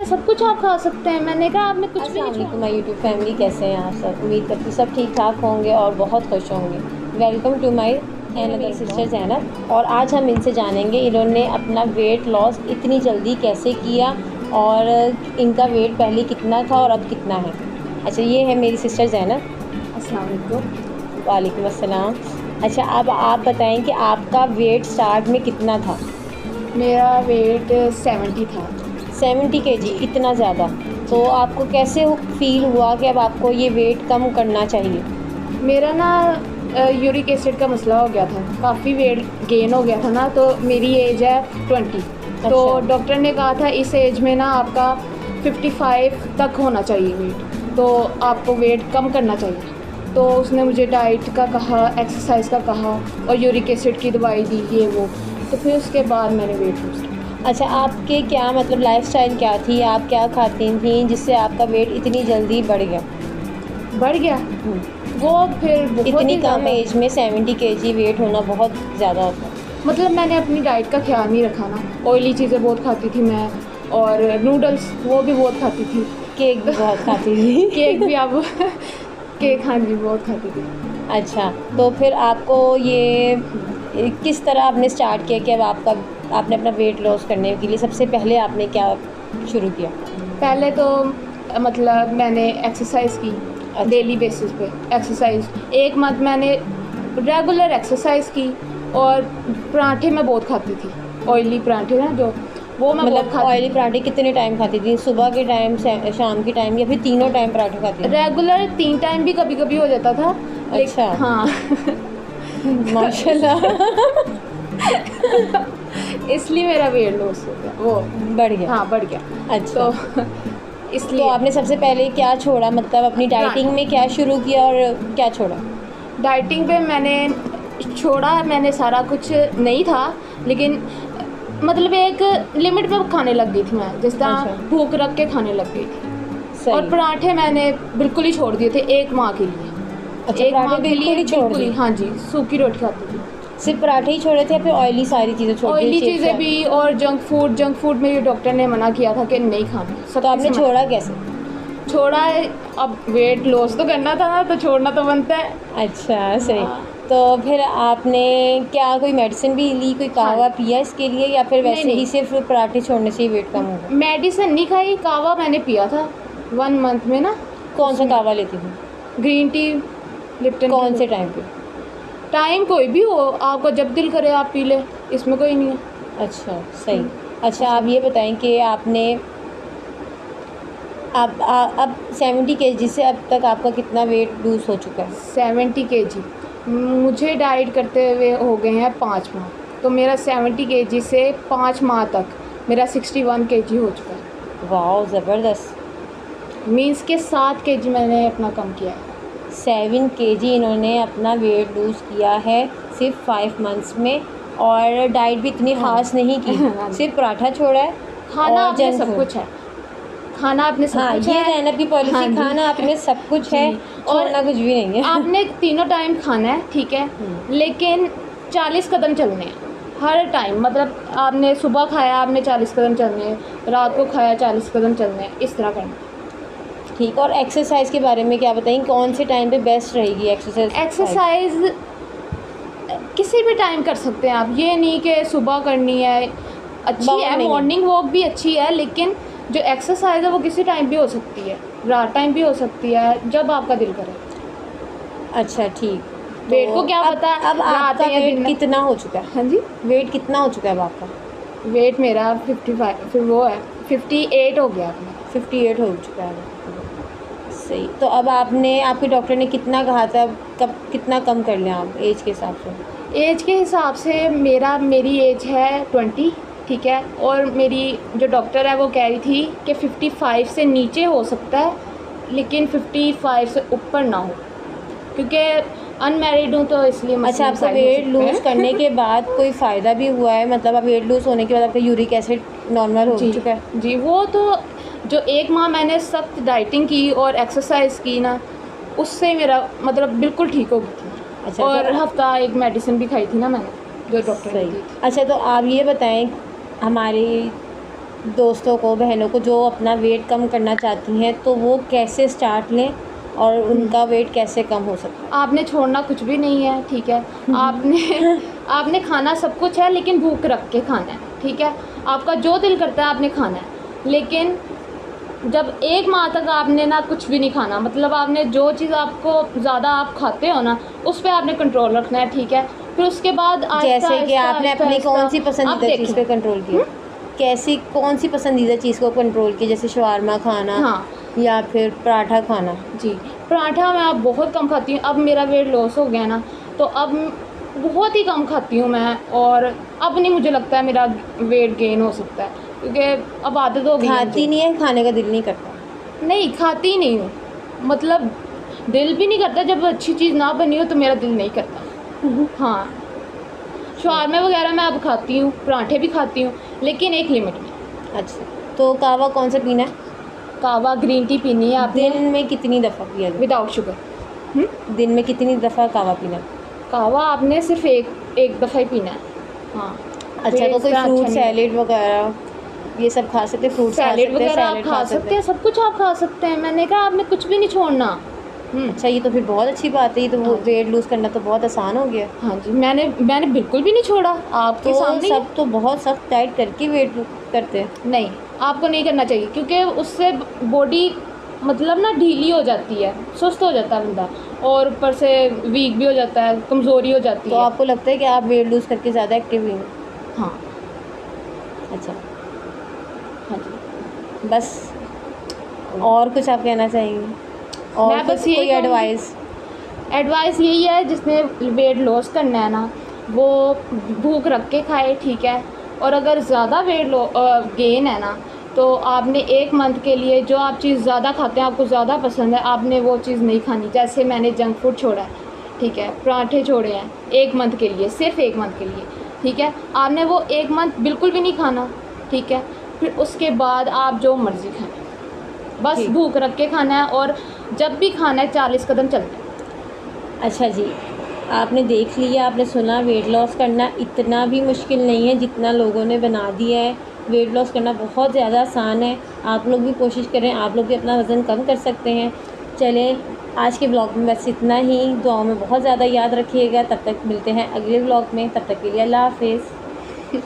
सब कुछ आप खा सकते हैं। मैंने कहा आपने कुछ भी नहीं छोड़ा। माय यूट्यूब फैमिली, कैसे हैं आप सब? उम्मीद करती हूँ सब ठीक ठाक होंगे और बहुत खुश होंगे। वेलकम टू माय मेरी सिस्टर ज़ैनब, और आज हम इनसे जानेंगे इन्होंने अपना वेट लॉस इतनी जल्दी कैसे किया और इनका वेट पहले कितना था और अब कितना है। अच्छा, ये है मेरी सिस्टर ज़ैनब। अस्सलाम वालेकुम। वालेकुम अस्सलाम। अच्छा, अब आप बताएं कि आपका वेट स्टार्ट में कितना था? मेरा वेट 70 था। 70 kg, इतना ज़्यादा? तो आपको कैसे फील हुआ कि अब आपको ये वेट कम करना चाहिए? मेरा ना यूरिक एसिड का मसला हो गया था, काफ़ी वेट गेन हो गया था ना। तो मेरी एज है 20। तो अच्छा। डॉक्टर ने कहा था इस एज में ना आपका 55 तक होना चाहिए वेट, तो आपको वेट कम करना चाहिए। तो उसने मुझे डाइट का कहा, एक्सरसाइज का कहा और यूरिक एसिड की दवाई दी, ये वो। तो फिर उसके बाद मैंने वेट लूज़ किया। अच्छा, आपके क्या मतलब लाइफस्टाइल क्या थी, आप क्या खाती थी जिससे आपका वेट इतनी जल्दी बढ़ गया? बढ़ गया वो फिर बहुत इतनी ही कम ज़्यादा। एज में 70 kg वेट होना बहुत ज़्यादा होता है। मतलब मैंने अपनी डाइट का ख्याल नहीं रखा ना। ऑयली चीज़ें बहुत खाती थी मैं, और नूडल्स वो भी बहुत खाती थी। केक भी बहुत खाती थी। केक भी अब केक हाँ जी बहुत खाती थी। अच्छा, तो फिर आपको ये किस तरह आपने स्टार्ट किया कि अब आपने अपना वेट लॉस करने के लिए सबसे पहले आपने क्या शुरू किया? पहले तो मतलब मैंने एक्सरसाइज की। अच्छा। डेली बेसिस पे एक्सरसाइज 1 मंथ मैंने रेगुलर एक्सरसाइज की। और पराठे मैं बहुत खाती थी, ऑयली पराठे ना जो, वो मैं बहुत मतलब खाती ऑयली थी। पराठे कितने टाइम खाती थी? सुबह के टाइम, शाम के टाइम, या फिर तीनों टाइम पराठे खाती थी? रेगुलर 3 टाइम भी कभी कभी हो जाता था। अच्छा। हाँ माशाल्लाह। इसलिए मेरा वेट लॉस हो गया, वो बढ़ गया। हाँ बढ़ गया। अच्छा। तो तो इसलिए आपने सबसे पहले क्या छोड़ा, मतलब अपनी डाइटिंग में क्या शुरू किया और क्या छोड़ा? डाइटिंग पे मैंने छोड़ा, मैंने सारा कुछ नहीं था, लेकिन मतलब एक लिमिट में खाने लग गई थी मैं, जिस तरह अच्छा। भूख रख के खाने लग गई थी। सही। और पराठे मैंने बिल्कुल ही छोड़ दिए थे 1 माह के लिए। अच्छा, 1 पराठे माह के बिल्कुल लिए ही छोड़ बिल्कुल ही, दिए? हाँ जी, सूखी रोटी खाती थी। सिर्फ पराठे ही छोड़े थे या फिर ऑयली सारी चीज़ें छोड़ दी? ऑयली चिप्स चीज़ें और- भी, और जंक फूड में भी डॉक्टर ने मना किया था कि नहीं खाना। सब तो आपने किसी छोड़ा कैसे? छोड़ा है। अब वेट लॉस तो करना था ना, तो छोड़ना तो बनता है। अच्छा, सही। हाँ। तो फिर आपने क्या कोई मेडिसिन भी ली, कोई कावा पिया इसके लिए, या फिर वैसे नहीं। ही सिर्फ पराठे छोड़ने से ही वेट कम होगा? मेडिसिन नहीं खाई, कावा मैंने पिया था 1 मंथ में ना। कौन सा कावा लेती थी? Green tea, Lipton. कौन से टाइम पे? टाइम कोई भी हो, आपका जब दिल करे आप पी ले, इसमें कोई नहीं है। अच्छा, सही। अच्छा, आप ये बताएं कि आपने अब 70 kg से अब तक आपका कितना वेट लूज़ हो चुका है? 70 kg मुझे डाइट करते हुए हो गए हैं 5 माह। तो मेरा 70 kg से 5 माह तक मेरा 61 kg हो चुका है। वाह, ज़बरदस्त। मीन्स के 7 kg मैंने अपना कम किया है। 7 kg इन्होंने अपना वेट लूज़ किया है सिर्फ 5 मंथ्स में, और डाइट भी इतनी ख़ास नहीं की। हाँ। सिर्फ पराठा छोड़ा है खाना और आपने जंक सब फूड। कुछ है, खाना आपने सब हाँ, कुछ ये है। ज़ैनब की पॉलिसी, हाँ जी। खाना आपने सब कुछ है, जी। छोड़ना कुछ भी नहीं है। आपने तीनों टाइम खाना है, ठीक है, लेकिन 40 कदम चलने हैं हर टाइम। मतलब आपने सुबह खाया, आपने 40 कदम चलने हैं, रात को खाया 40 कदम चलने हैं, इस तरह करना। ठीक। और एक्सरसाइज के बारे में क्या बताएं, कौन से टाइम पे बेस्ट रहेगी एक्सरसाइज? एक्सरसाइज किसी भी टाइम कर सकते हैं आप, ये नहीं कि सुबह करनी है। अच्छी है, मॉर्निंग वॉक भी अच्छी है, लेकिन जो एक्सरसाइज है वो किसी टाइम भी हो सकती है, रात टाइम भी हो सकती है, जब आपका दिल करे। अच्छा, ठीक। वेट को क्या पता अब रात आपका है या वेट दिन है। कितना हो चुका है? हाँ जी, वेट कितना हो चुका है अब आपका? वेट मेरा 55, फिर वो है 58 हो गया अपना। 58 हो चुका है। सही। तो अब आपके डॉक्टर ने कितना कहा था, कब कितना कम कर लें आप एज के हिसाब से? एज के हिसाब से मेरी एज है 20, ठीक है, और मेरी जो डॉक्टर है वो कह रही थी कि 55 से नीचे हो सकता है, लेकिन 55 से ऊपर ना हो, क्योंकि अनमैरिड हूँ, तो इसलिए अच्छा, आपका वेट लूज़ करने के बाद कोई फ़ायदा भी हुआ है? मतलब आप वेट लूज़ होने के बाद आपका यूरिक एसिड नॉर्मल हो चुका है? जी, वो तो जो 1 माह मैंने सख्त डाइटिंग की और एक्सरसाइज की ना, उससे मेरा मतलब बिल्कुल ठीक हो गई थी। अच्छा, और तो हफ्ता एक मेडिसिन भी खाई थी ना मैंने, जो डॉक्टर ने दी सही। थी। अच्छा, तो आप ये बताएं, हमारी दोस्तों को, बहनों को जो अपना वेट कम करना चाहती हैं, तो वो कैसे स्टार्ट लें और उनका वेट कैसे कम हो सकता है? आपने छोड़ना कुछ भी नहीं है, ठीक है। आपने खाना सब कुछ है, लेकिन भूख रख के खाना है, ठीक है। आपका जो दिल करता है आपने खाना है, लेकिन जब 1 माह तक आपने ना कुछ भी नहीं खाना, मतलब आपने जो चीज़ आपको ज़्यादा आप खाते हो ना, उस पे आपने कंट्रोल रखना है, ठीक है। फिर उसके बाद जैसे कि आपने अपनी कौन सी पसंदीदा चीज़ पे कंट्रोल किया? कैसी कौन सी पसंदीदा चीज़ को कंट्रोल किया? जैसे शवारमा खाना, हाँ, या फिर पराठा खाना? जी, पराठा मैं अब बहुत कम खाती हूँ। अब मेरा वेट लॉस हो गया ना, तो अब बहुत ही कम खाती हूँ मैं, और अब नहीं मुझे लगता है मेरा वेट गेन हो सकता है, क्योंकि अब आदत हो गई है खाती मुझे। नहीं है, खाने का दिल नहीं करता? नहीं, खाती नहीं हूँ, मतलब दिल भी नहीं करता। जब अच्छी चीज़ ना बनी हो तो मेरा दिल नहीं करता। हाँ, शवारमे वगैरह मैं अब खाती हूँ, पराठे भी खाती हूँ, लेकिन एक लिमिट में। अच्छा, तो कहवा कौन सा पीना है? कहवा ग्रीन टी पीनी है आपने, दिन में कितनी दफ़ा पिया जाए? Without sugar. दिन में कितनी दफ़ा कहवा पीना? कहवा आपने सिर्फ एक दफ़ा ही पीना है। हाँ। अच्छा, तो कोई इसका फ्रूट अच्छा नहीं। सैलेड वगैरह ये सब खा सकते हैं? फ्रूट्स खा सैलेड सकते हैं, वगैरह आप सैलेड खा सकते हैं, सब कुछ आप खा सकते हैं। मैंने कहा आपने कुछ भी नहीं छोड़ना। अच्छा, ये तो फिर बहुत अच्छी बात है। ये तो वो हाँ। वेट लूज़ करना तो बहुत आसान हो गया। हाँ जी, मैंने बिल्कुल भी नहीं छोड़ा, आपके तो सामने ही है। सब तो बहुत सख्त डाइट करके वेट करते हैं। नहीं, आपको नहीं करना चाहिए, क्योंकि उससे बॉडी मतलब ना ढीली हो जाती है, सुस्त हो जाता है बंदा, और ऊपर से वीक भी हो जाता है, कमज़ोरी हो जाती तो है। आपको लगता है कि आप वेट लूज़ करके ज़्यादा एक्टिव हुई हैं? हाँ। अच्छा, हाँ जी। बस और कुछ आप कहना चाहेंगे? और मैं बस कुछ यही कोई कहूँगी- एडवाइस यही है, जिसने वेट लॉस करना है ना, वो भूख रख के खाए, ठीक है। और अगर ज़्यादा वेट गेन है ना, तो आपने 1 मंथ के लिए जो आप चीज़ ज़्यादा खाते हैं, आपको ज़्यादा पसंद है, आपने वो चीज़ नहीं खानी। जैसे मैंने जंक फूड छोड़ा है, ठीक है, पराठे छोड़े हैं 1 मंथ के लिए, सिर्फ 1 मंथ के लिए, ठीक है। आपने वो 1 मंथ बिल्कुल भी नहीं खाना, ठीक है। फिर उसके बाद आप जो मर्ज़ी खाएं, बस ठीक। भूख रख के खाना है, और जब भी खाना है 40 कदम चलना है। अच्छा जी, आपने देख लिया, आपने सुना, वेट लॉस करना इतना भी मुश्किल नहीं है जितना लोगों ने बना दिया है। वेट लॉस करना बहुत ज़्यादा आसान है। आप लोग भी कोशिश करें, आप लोग भी अपना वज़न कम कर सकते हैं। चलें, आज के ब्लॉग में बस इतना ही। दुआओं में बहुत ज़्यादा याद रखिएगा। तब तक मिलते हैं अगले ब्लॉग में। तब तक के लिए अल्लाह हाफ़िज़।